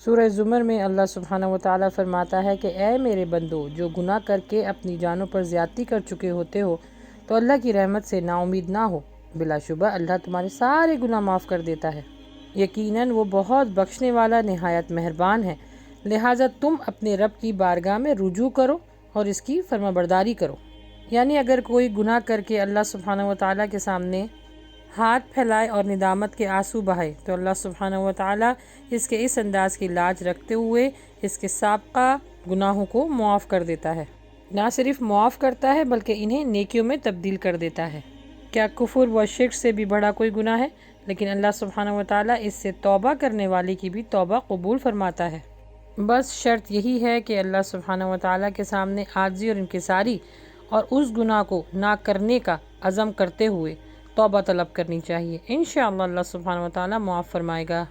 سورہ زمر میں اللہ سبحانہ و تعالیٰ فرماتا ہے کہ اے میرے بندو، جو گناہ کر کے اپنی جانوں پر زیادتی کر چکے ہوتے ہو تو اللہ کی رحمت سے نا امید نہ ہو، بلا شبہ اللہ تمہارے سارے گناہ معاف کر دیتا ہے، یقیناً وہ بہت بخشنے والا نہایت مہربان ہے۔ لہٰذا تم اپنے رب کی بارگاہ میں رجوع کرو اور اس کی فرمانبرداری کرو۔ یعنی اگر کوئی گناہ کر کے اللہ سبحانہ و تعالیٰ کے سامنے ہاتھ پھیلائے اور ندامت کے آنسو بہائے تو اللہ سبحانہ و تعالیٰ اس کے اس انداز کی لاج رکھتے ہوئے اس کے سابقہ گناہوں کو معاف کر دیتا ہے۔ نہ صرف معاف کرتا ہے بلکہ انہیں نیکیوں میں تبدیل کر دیتا ہے۔ کیا کفر و شرک سے بھی بڑا کوئی گناہ ہے؟ لیکن اللہ سبحانہ و تعالیٰ اس سے توبہ کرنے والے کی بھی توبہ قبول فرماتا ہے۔ بس شرط یہی ہے کہ اللہ سبحانہ و تعالیٰ کے سامنے عاجزی اور انکساری اور اس گناہ کو نہ کرنے کا عزم کرتے ہوئے توبہ طلب کرنی چاہیے۔ انشاءاللہ اللہ سبحانہ و تعالیٰ معاف فرمائے گا۔